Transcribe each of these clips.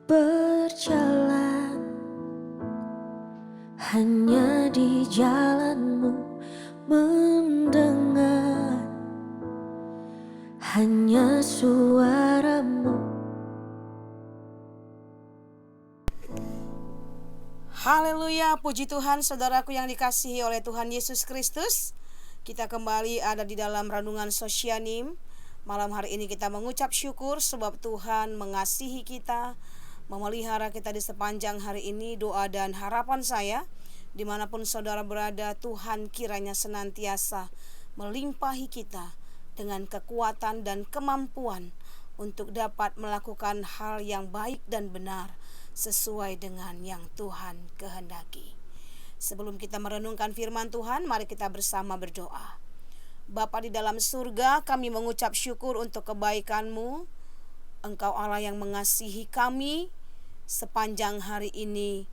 Berjalan hanya di jalanmu, mendengar hanya suaramu. Haleluya, puji Tuhan saudaraku yang dikasihi oleh Tuhan Yesus Kristus. Kita kembali ada di dalam Renungan Sosyanim. Malam hari ini kita mengucap syukur sebab Tuhan mengasihi kita, memelihara kita di sepanjang hari ini. Doa dan harapan saya, dimanapun saudara berada, Tuhan kiranya senantiasa melimpahi kita dengan kekuatan dan kemampuan untuk dapat melakukan hal yang baik dan benar sesuai dengan yang Tuhan kehendaki. Sebelum kita merenungkan firman Tuhan, mari kita bersama berdoa. Bapa di dalam surga, kami mengucap syukur untuk kebaikan-Mu. Engkau Allah yang mengasihi kami sepanjang hari ini.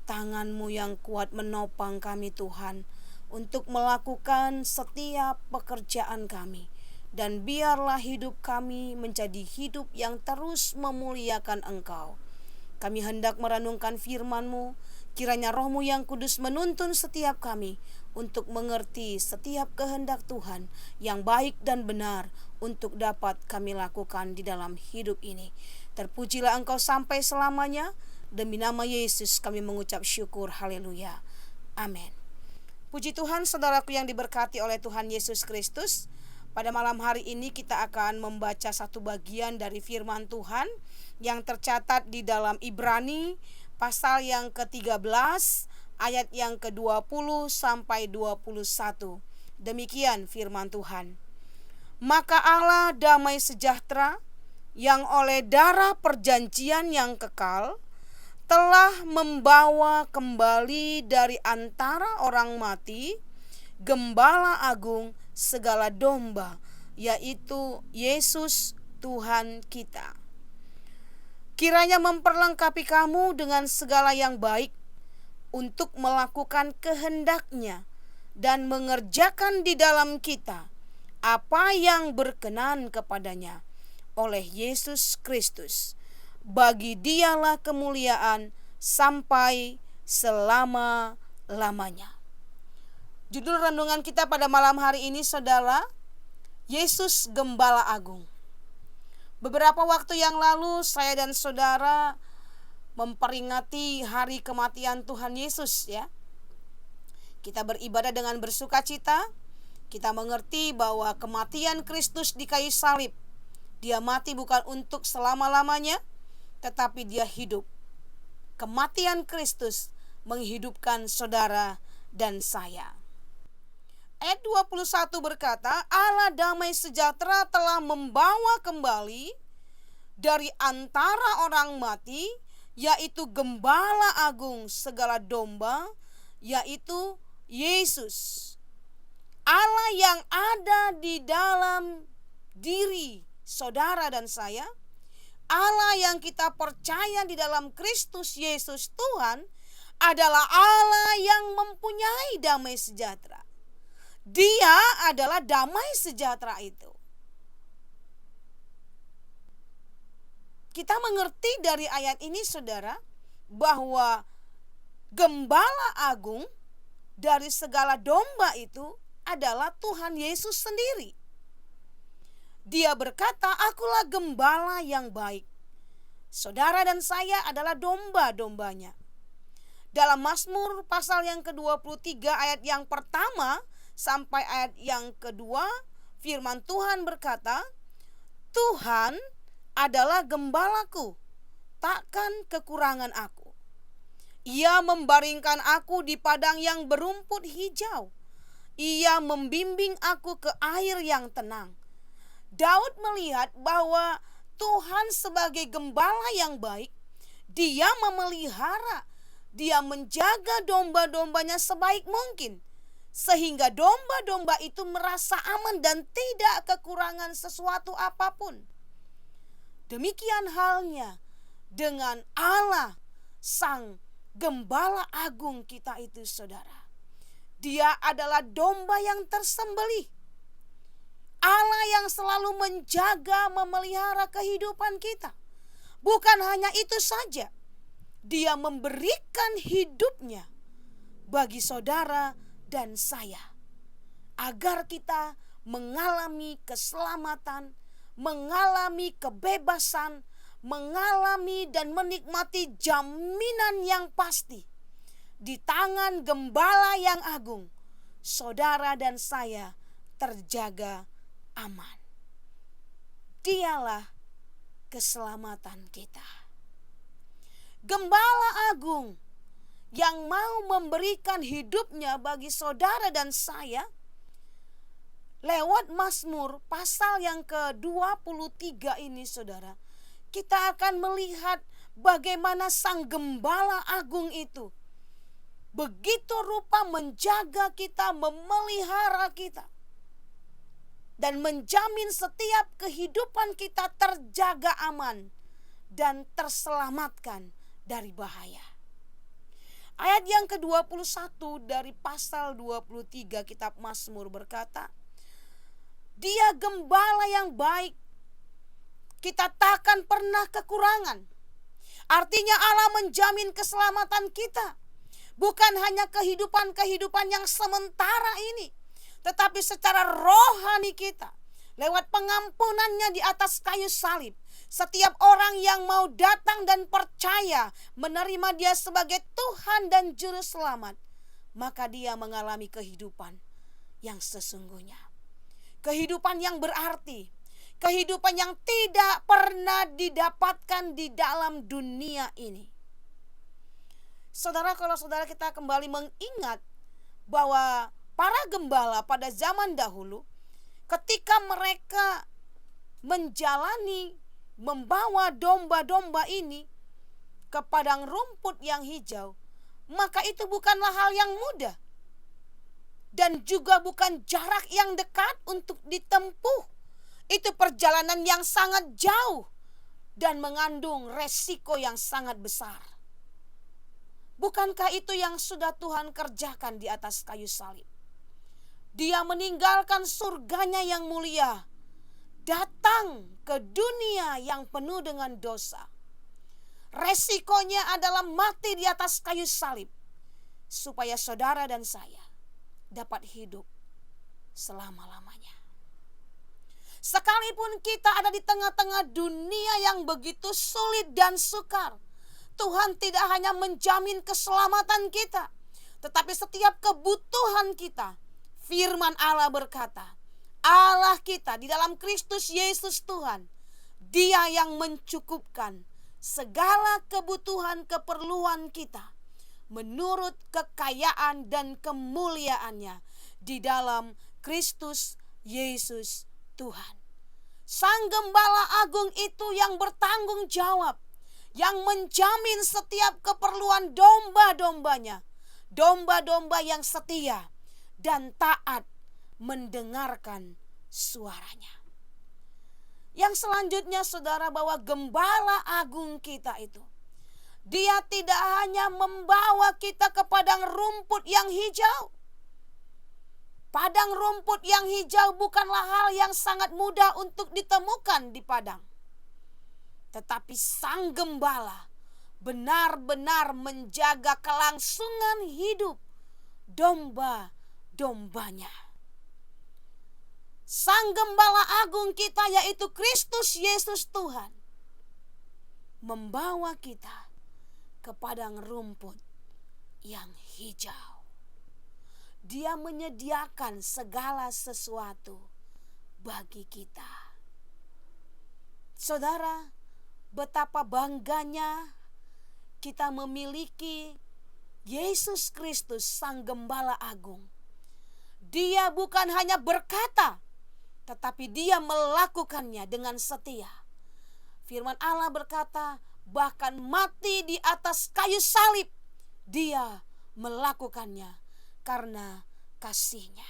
Tangan-Mu yang kuat menopang kami Tuhan untuk melakukan setiap pekerjaan kami. Dan biarlah hidup kami menjadi hidup yang terus memuliakan Engkau. Kami hendak merenungkan firman-Mu. Kiranya Roh-Mu yang kudus menuntun setiap kami untuk mengerti setiap kehendak Tuhan yang baik dan benar untuk dapat kami lakukan di dalam hidup ini. Terpujilah Engkau sampai selamanya. Demi nama Yesus kami mengucap syukur. Haleluya. Amin. Puji Tuhan saudaraku yang diberkati oleh Tuhan Yesus Kristus. Pada malam hari ini kita akan membaca satu bagian dari firman Tuhan yang tercatat di dalam Ibrani pasal yang ke-13 ayat yang ke-20 sampai 21. Demikian firman Tuhan. Maka Allah damai sejahtera yang oleh darah perjanjian yang kekal telah membawa kembali dari antara orang mati Gembala Agung segala domba, yaitu Yesus Tuhan kita. Kiranya memperlengkapi kamu dengan segala yang baik untuk melakukan kehendak-Nya dan mengerjakan di dalam kita apa yang berkenan kepadanya oleh Yesus Kristus. Bagi Dialah kemuliaan sampai selama-lamanya. Judul renungan kita pada malam hari ini saudara, Yesus Gembala Agung. Beberapa waktu yang lalu saya dan saudara memperingati hari kematian Tuhan Yesus ya. Kita beribadah dengan bersukacita. Kita mengerti bahwa kematian Kristus di kayu salib, Dia mati bukan untuk selama-lamanya, tetapi Dia hidup. Kematian Kristus menghidupkan saudara dan saya. Ayat 21 berkata, Allah damai sejahtera telah membawa kembali dari antara orang mati, yaitu Gembala Agung segala domba, yaitu Yesus. Allah yang ada di dalam diri saudara dan saya, Allah yang kita percaya di dalam Kristus Yesus Tuhan, adalah Allah yang mempunyai damai sejahtera. Dia adalah damai sejahtera itu. Kita mengerti dari ayat ini saudara, bahwa Gembala Agung dari segala domba itu adalah Tuhan Yesus sendiri. Dia berkata, akulah gembala yang baik. Saudara dan saya adalah domba-dombanya. Dalam Mazmur pasal yang ke-23 ayat yang pertama sampai ayat yang kedua, firman Tuhan berkata, Tuhan adalah gembalaku, takkan kekurangan aku. Ia membaringkan aku di padang yang berumput hijau. Ia membimbing aku ke air yang tenang. Daud melihat bahwa Tuhan sebagai gembala yang baik, Dia memelihara, Dia menjaga domba-dombanya sebaik mungkin, sehingga domba-domba itu merasa aman dan tidak kekurangan sesuatu apapun. Demikian halnya dengan Allah, Sang Gembala Agung kita itu saudara. Dia adalah domba yang tersembelih. Allah yang selalu menjaga, memelihara kehidupan kita. Bukan hanya itu saja, dia memberikan hidupnya bagi saudara dan saya, agar kita mengalami keselamatan, mengalami kebebasan, mengalami dan menikmati jaminan yang pasti. Di tangan Gembala yang agung, saudara dan saya terjaga aman. Dialah keselamatan kita. Gembala agung yang mau memberikan hidupnya bagi saudara dan saya, lewat Mazmur pasal yang ke-23 ini saudara, kita akan melihat bagaimana Sang Gembala agung itu begitu rupa menjaga kita, memelihara kita, dan menjamin setiap kehidupan kita terjaga aman dan terselamatkan dari bahaya. Ayat yang ke-21 dari pasal 23 kitab Mazmur berkata, Dia gembala yang baik, kita takkan pernah kekurangan. Artinya Allah menjamin keselamatan kita. Bukan hanya kehidupan-kehidupan yang sementara ini, tetapi secara rohani kita, lewat pengampunannya di atas kayu salib. Setiap orang yang mau datang dan percaya menerima dia sebagai Tuhan dan Juru Selamat, maka dia mengalami kehidupan yang sesungguhnya. Kehidupan yang berarti, kehidupan yang tidak pernah didapatkan di dalam dunia ini. Saudara, kalau saudara kita kembali mengingat bahwa para gembala pada zaman dahulu, ketika mereka membawa domba-domba ini ke padang rumput yang hijau, maka itu bukanlah hal yang mudah. Dan juga bukan jarak yang dekat untuk ditempuh. Itu perjalanan yang sangat jauh dan mengandung resiko yang sangat besar. Bukankah itu yang sudah Tuhan kerjakan di atas kayu salib? Dia meninggalkan surganya yang mulia, datang ke dunia yang penuh dengan dosa. Resikonya adalah mati di atas kayu salib, supaya saudara dan saya dapat hidup selama-lamanya. Sekalipun kita ada di tengah-tengah dunia yang begitu sulit dan sukar, Tuhan tidak hanya menjamin keselamatan kita, tetapi setiap kebutuhan kita. Firman Allah berkata, Allah kita di dalam Kristus Yesus Tuhan, Dia yang mencukupkan segala kebutuhan keperluan kita menurut kekayaan dan kemuliaannya di dalam Kristus Yesus Tuhan. Sang Gembala Agung itu yang bertanggung jawab, yang menjamin setiap keperluan domba-dombanya, domba-domba yang setia dan taat mendengarkan suaranya. Yang selanjutnya saudara, bahwa Gembala Agung kita itu, Dia tidak hanya membawa kita ke padang rumput yang hijau. Padang rumput yang hijau bukanlah hal yang sangat mudah untuk ditemukan di padang. Tetapi Sang Gembala benar-benar menjaga kelangsungan hidup domba-dombanya. Sang Gembala Agung kita, yaitu Kristus Yesus Tuhan, membawa kita ke padang rumput yang hijau. Dia menyediakan segala sesuatu bagi kita. Saudara, betapa bangganya kita memiliki Yesus Kristus, Sang Gembala Agung. Dia bukan hanya berkata, tetapi Dia melakukannya dengan setia. Firman Allah berkata, bahkan mati di atas kayu salib, Dia melakukannya karena kasih-Nya.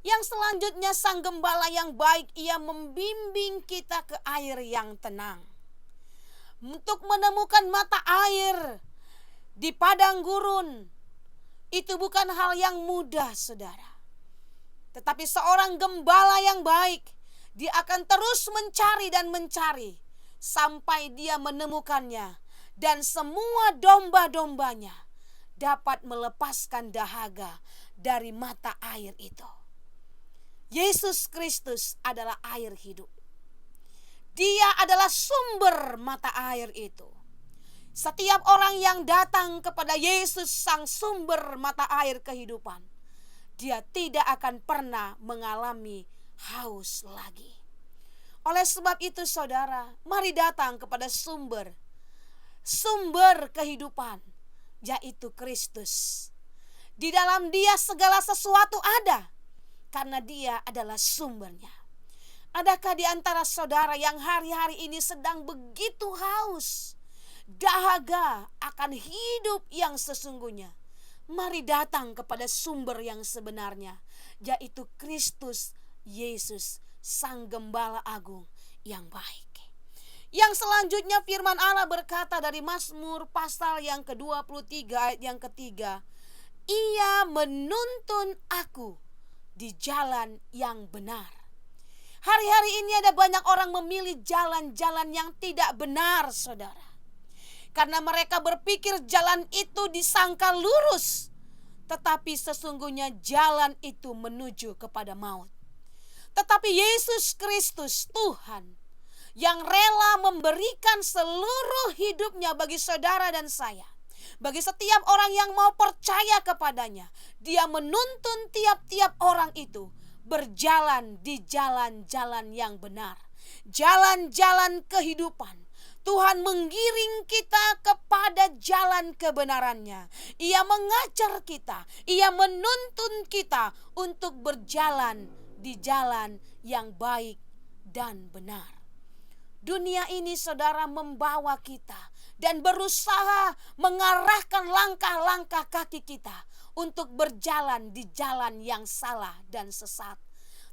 Yang selanjutnya, Sang Gembala yang baik, Ia membimbing kita ke air yang tenang. Untuk menemukan mata air di padang gurun, itu bukan hal yang mudah, saudara. Tetapi seorang gembala yang baik, dia akan terus mencari dan mencari sampai dia menemukannya, dan semua domba-dombanya dapat melepaskan dahaga dari mata air itu. Yesus Kristus adalah air hidup. Dia adalah sumber mata air itu. Setiap orang yang datang kepada Yesus, sang sumber mata air kehidupan, dia tidak akan pernah mengalami haus lagi. Oleh sebab itu saudara, mari datang kepada sumber kehidupan, yaitu Kristus. Di dalam Dia segala sesuatu ada, karena Dia adalah sumbernya. Adakah di antara saudara yang hari-hari ini sedang begitu haus, dahaga akan hidup yang sesungguhnya? Mari datang kepada sumber yang sebenarnya, yaitu Kristus Yesus, Sang Gembala Agung yang baik. Yang selanjutnya firman Allah berkata dari Mazmur pasal yang ke-23 ayat yang ketiga, Ia menuntun aku di jalan yang benar. Hari-hari ini ada banyak orang memilih jalan-jalan yang tidak benar, saudara. Karena mereka berpikir jalan itu disangka lurus, tetapi sesungguhnya jalan itu menuju kepada maut. Tetapi Yesus Kristus Tuhan yang rela memberikan seluruh hidupnya bagi saudara dan saya, bagi setiap orang yang mau percaya kepadanya, Dia menuntun tiap-tiap orang itu berjalan di jalan-jalan yang benar, jalan-jalan kehidupan. Tuhan menggiring kita kepada jalan kebenarannya. Ia mengajar kita, Ia menuntun kita untuk berjalan di jalan yang baik dan benar. Dunia ini saudara membawa kita dan berusaha mengarahkan langkah-langkah kaki kita untuk berjalan di jalan yang salah dan sesat.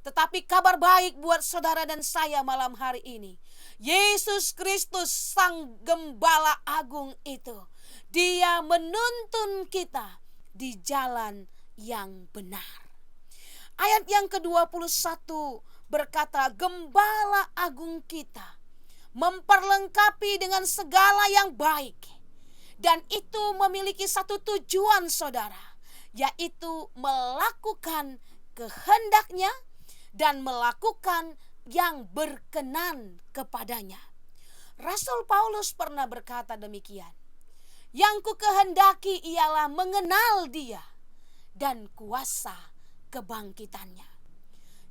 Tetapi kabar baik buat saudara dan saya malam hari ini, Yesus Kristus Sang Gembala Agung itu, Dia menuntun kita di jalan yang benar. Ayat yang ke-21 berkata, Gembala Agung kita memperlengkapi dengan segala yang baik. Dan itu memiliki satu tujuan saudara, yaitu melakukan kehendaknya dan melakukan yang berkenan kepadanya. Rasul Paulus pernah berkata demikian, Yang ku kehendaki ialah mengenal Dia dan kuasa kebangkitannya.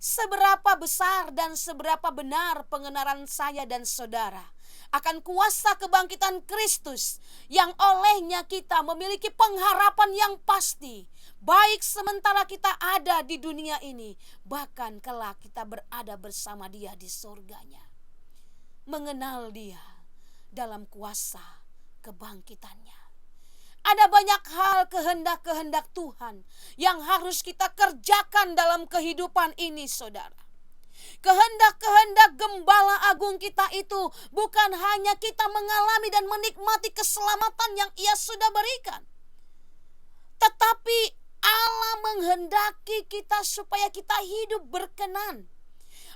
Seberapa besar dan seberapa benar pengenalan saya dan saudara akan kuasa kebangkitan Kristus yang olehnya kita memiliki pengharapan yang pasti, baik sementara kita ada di dunia ini, bahkan kelak kita berada bersama Dia di surganya. Mengenal Dia dalam kuasa kebangkitannya. Ada banyak hal kehendak-kehendak Tuhan yang harus kita kerjakan dalam kehidupan ini, saudara. Kehendak-kehendak Gembala Agung kita itu bukan hanya kita mengalami dan menikmati keselamatan yang Ia sudah berikan, tetapi Allah menghendaki kita supaya kita hidup berkenan.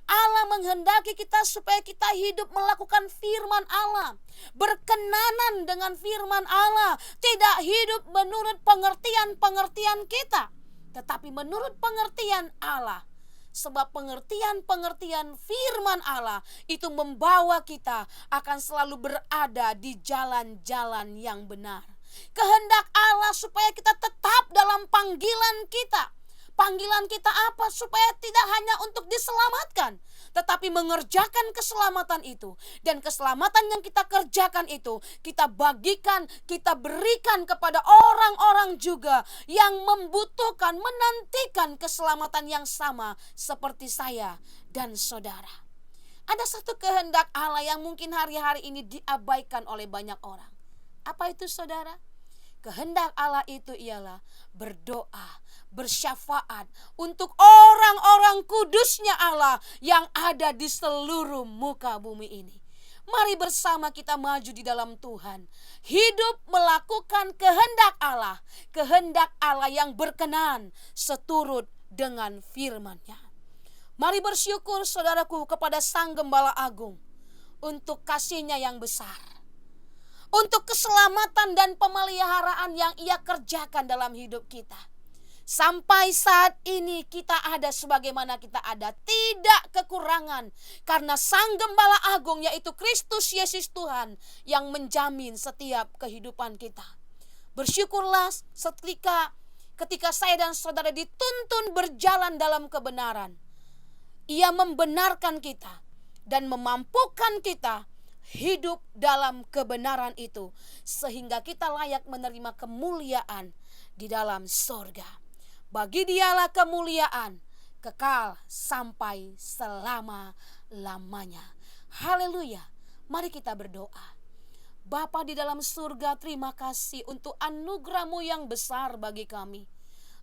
Allah menghendaki kita supaya kita hidup melakukan firman Allah, berkenanan dengan firman Allah, tidak hidup menurut pengertian-pengertian kita, tetapi menurut pengertian Allah. Sebab pengertian-pengertian firman Allah itu membawa kita akan selalu berada di jalan-jalan yang benar. Kehendak Allah supaya kita tetap dalam panggilan kita. Panggilan kita apa? Supaya tidak hanya untuk diselamatkan, tetapi mengerjakan keselamatan itu. Dan keselamatan yang kita kerjakan itu, kita bagikan, kita berikan kepada orang-orang juga yang membutuhkan, menantikan keselamatan yang sama seperti saya dan saudara. Ada satu kehendak Allah yang mungkin hari-hari ini diabaikan oleh banyak orang. Apa itu saudara? Kehendak Allah itu ialah berdoa, bersyafaat untuk orang-orang kudusnya Allah yang ada di seluruh muka bumi ini. Mari bersama kita maju di dalam Tuhan, hidup melakukan kehendak Allah yang berkenan seturut dengan firman-Nya. Mari bersyukur saudaraku kepada Sang Gembala Agung untuk kasih-Nya yang besar, untuk keselamatan dan pemeliharaan yang Ia kerjakan dalam hidup kita. Sampai saat ini kita ada sebagaimana kita ada, tidak kekurangan, karena Sang Gembala Agung yaitu Kristus Yesus Tuhan yang menjamin setiap kehidupan kita. Bersyukurlah ketika saya dan saudara dituntun berjalan dalam kebenaran. Ia membenarkan kita dan memampukan kita hidup dalam kebenaran itu, sehingga kita layak menerima kemuliaan di dalam sorga. Bagi Dialah kemuliaan kekal sampai selama-lamanya. Haleluya. Mari kita berdoa. Bapa di dalam surga, terima kasih untuk anugerah-Mu yang besar bagi kami.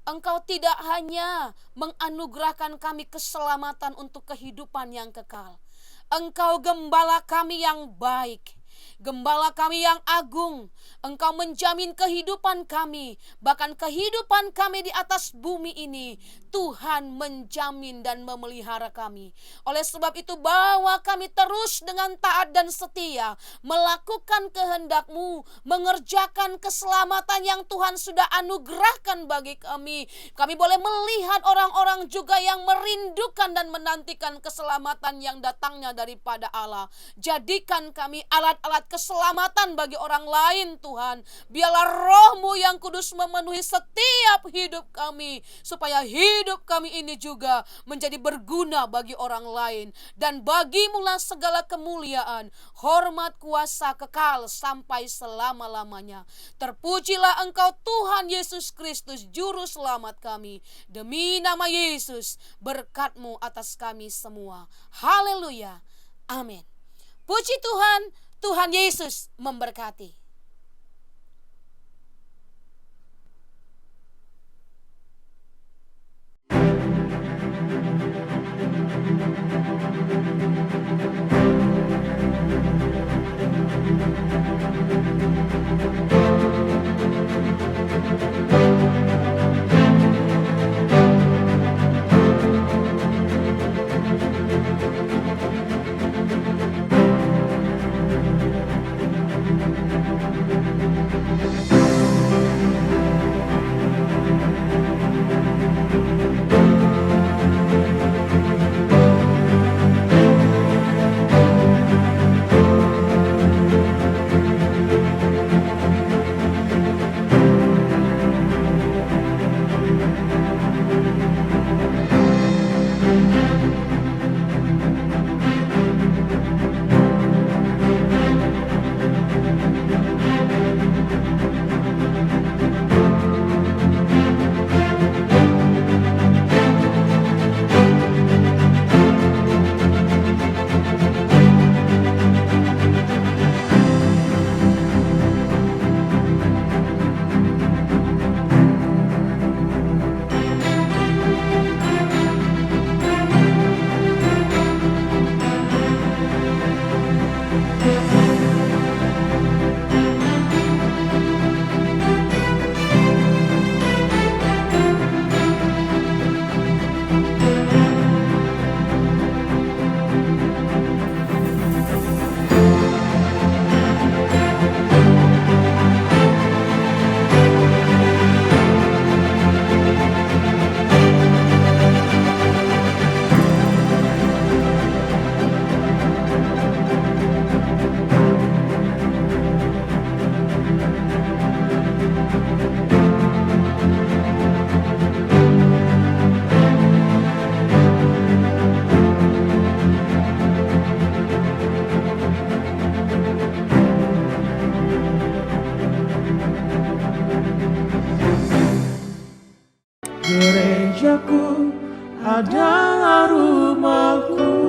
Engkau tidak hanya menganugerahkan kami keselamatan untuk kehidupan yang kekal. Engkau gembala kami yang baik, gembala kami yang agung. Engkau menjamin kehidupan kami, bahkan kehidupan kami di atas bumi ini. Tuhan menjamin dan memelihara kami. Oleh sebab itu, bawa kami terus dengan taat dan setia melakukan kehendak-Mu, mengerjakan keselamatan yang Tuhan sudah anugerahkan bagi kami. Kami boleh melihat orang-orang juga yang merindukan dan menantikan keselamatan yang datangnya daripada Allah. Jadikan kami alat-alat keselamatan bagi orang lain, Tuhan. Biarlah Roh-Mu yang kudus memenuhi setiap hidup kami, supaya hidup kami ini juga menjadi berguna bagi orang lain. Dan bagi-Mu-lah segala kemuliaan, hormat, kuasa kekal sampai selama-lamanya. Terpujilah Engkau Tuhan Yesus Kristus, Juru Selamat kami. Demi nama Yesus, berkat-Mu atas kami semua. Haleluya. Amin. Puji Tuhan, Tuhan Yesus memberkati. Gerejaku adalah rumahku.